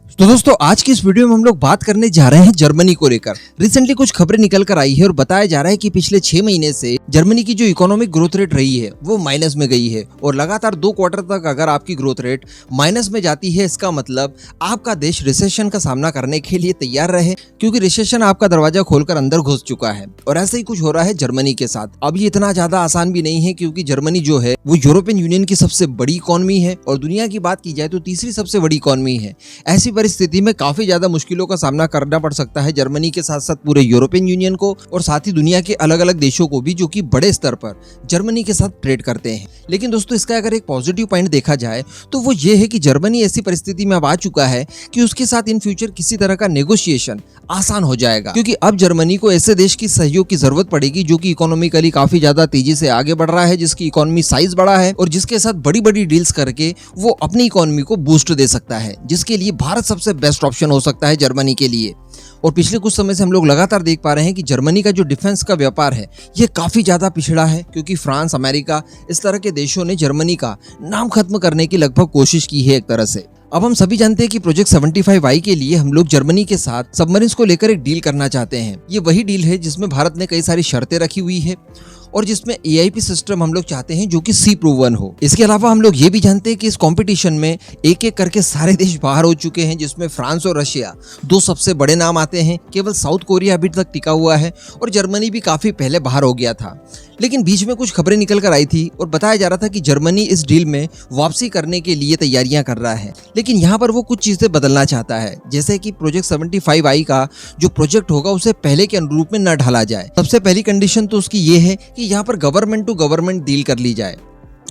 तो दोस्तों आज की इस वीडियो में हम लोग बात करने जा रहे हैं जर्मनी को लेकर। रिसेंटली कुछ खबरें निकल कर आई है और बताया जा रहा है कि पिछले 6 महीने से जर्मनी की जो इकोनॉमिक ग्रोथ रेट रही है वो माइनस में गई है और लगातार 2 क्वार्टर तक अगर आपकी ग्रोथ रेट माइनस में जाती है, इसका मतलब आपका देश रिसेशन का सामना करने के लिए तैयार रहे, क्योंकि रिसेशन आपका दरवाजा खोलकर अंदर घुस चुका है। और ऐसे ही कुछ हो रहा है जर्मनी के साथ। अब ये इतना ज्यादा आसान भी नहीं है, क्योंकि जर्मनी जो है वो यूरोपियन यूनियन की सबसे बड़ी इकोनॉमी है और दुनिया की बात की जाए तो तीसरी सबसे बड़ी इकोनॉमी है। ऐसी परिस्थिति में काफी ज्यादा मुश्किलों का सामना करना पड़ सकता है जर्मनी के साथ साथ पूरे यूरोपियन यूनियन को और साथ ही दुनिया के अलग अलग देशों को भी, जो कि बड़े स्तर पर जर्मनी के साथ ट्रेड करते हैं। लेकिन दोस्तों इसका अगर एक पॉजिटिव पॉइंट देखा जाए तो वो ये है कि जर्मनी ऐसी परिस्थिति में अब आ चुका है कि उसके साथ इन फ्यूचर किसी तरह का नेगोशिएशन आसान हो जाएगा, क्योंकि अब जर्मनी को ऐसे देश की सहयोग की जरूरत पड़ेगी जो कि इकोनॉमिकली काफी ज्यादा तेजी से आगे बढ़ रहा है, जिसकी इकोनॉमी साइज बड़ा है और जिसके साथ बड़ी बड़ी डील्स करके वो अपनी इकोनॉमी को बूस्ट दे सकता है, जिसके लिए भारत सबसे बेस्ट ऑप्शन हो सकता है जर्मनी के लिए। और पिछले कुछ समय से हम लोग लगातार देख पा रहे हैं कि जर्मनी का जो डिफेंस का व्यापार है ये काफी ज्यादा पिछड़ा है, क्योंकि फ्रांस, अमेरिका इस तरह के देशों ने जर्मनी का नाम खत्म करने की लगभग कोशिश की है एक तरह से। अब हम सभी जानते हैं कि प्रोजेक्ट 75I के लिए हम लोग जर्मनी के साथ सबमरीन्स को लेकर एक डील करना चाहते हैं। ये वही डील है जिसमें भारत ने कई सारी शर्तें रखी हुई है और जिसमें AIP सिस्टम हम लोग चाहते हैं जो कि सी प्रूवन हो। इसके अलावा हम लोग ये भी जानते हैं कि इस कंपटीशन में एक एक करके सारे देश बाहर हो चुके हैं, जिसमें फ्रांस और रशिया 2 सबसे बड़े नाम आते हैं। केवल साउथ कोरिया अभी तक टिका हुआ है और जर्मनी भी काफी पहले बाहर हो गया था। लेकिन बीच में कुछ खबरें निकल कर आई थी और बताया जा रहा था कि जर्मनी इस डील में वापसी करने के लिए तैयारियां कर रहा है, लेकिन यहाँ पर वो कुछ चीजें बदलना चाहता है, जैसे कि प्रोजेक्ट 75I का जो प्रोजेक्ट होगा उसे पहले के अनुरूप में न ढाला जाए। सबसे पहली कंडीशन तो उसकी ये है कि यहाँ पर गवर्नमेंट टू गवर्नमेंट डील कर ली जाए,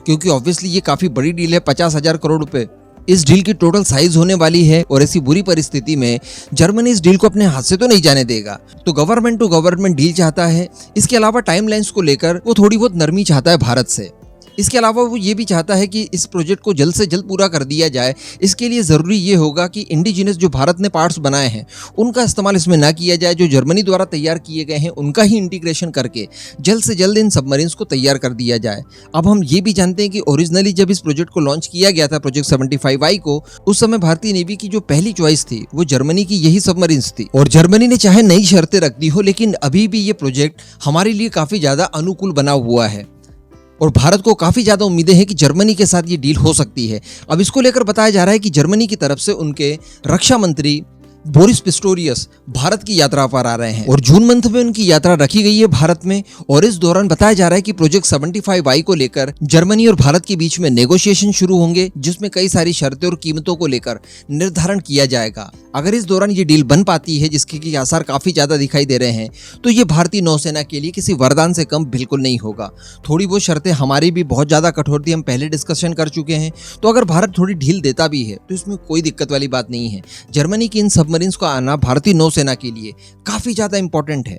क्योंकि ऑब्वियसली ये काफी बड़ी डील है। 50,000 करोड़ रुपए इस डील की टोटल साइज होने वाली है और ऐसी बुरी परिस्थिति में जर्मनी इस डील को अपने हाथ से तो नहीं जाने देगा। तो गवर्नमेंट टू गवर्नमेंट डील चाहता है। इसके अलावा टाइमलाइंस को लेकर वो थोड़ी बहुत नरमी चाहता है भारत से। इसके अलावा वो ये भी चाहता है कि इस प्रोजेक्ट को जल्द से जल्द पूरा कर दिया जाए। इसके लिए ज़रूरी ये होगा कि इंडिजिनस जो भारत ने पार्ट्स बनाए हैं उनका इस्तेमाल इसमें ना किया जाए, जो जर्मनी द्वारा तैयार किए गए हैं उनका ही इंटीग्रेशन करके जल्द से जल्द इन सबमरीन्स को तैयार कर दिया जाए। अब हम ये भी जानते हैं कि ओरिजिनली जब इस प्रोजेक्ट को लॉन्च किया गया था, प्रोजेक्ट 75I को, उस समय भारतीय नेवी की जो पहली चॉइस थी वो जर्मनी की यही सबमरीन्स थी। और जर्मनी ने चाहे नई शर्तें रख दी हो, लेकिन अभी भी ये प्रोजेक्ट हमारे लिए काफ़ी ज़्यादा अनुकूल बना हुआ है और भारत को काफी ज्यादा उम्मीदें हैं कि जर्मनी के साथ ये डील हो सकती है। अब इसको लेकर बताया जा रहा है कि जर्मनी की तरफ से उनके रक्षा मंत्री बोरिस पिस्टोरियस भारत की यात्रा पर आ रहे हैं और जून मंथ में उनकी यात्रा रखी गई है भारत में। और इस दौरान बताया जा रहा है कि प्रोजेक्ट 75I को लेकर जर्मनी और भारत के बीच में नेगोशिएशन शुरू होंगे, जिसमें कई सारी शर्तें और कीमतों को लेकर निर्धारण किया जाएगा। अगर इस दौरान ये डील बन पाती है, जिसके की आसार काफी ज्यादा दिखाई दे रहे हैं, तो ये भारतीय नौसेना के लिए किसी वरदान से कम बिल्कुल नहीं होगा। थोड़ी वो शर्तें हमारी भी बहुत ज्यादा कठोर थी, हम पहले डिस्कशन कर चुके हैं। तो अगर भारत थोड़ी ढील देता भी है तो इसमें कोई दिक्कत वाली बात नहीं है। जर्मनी की इन सबमरीन्स का आना भारतीय नौसेना के लिए काफी ज्यादा इंपॉर्टेंट है।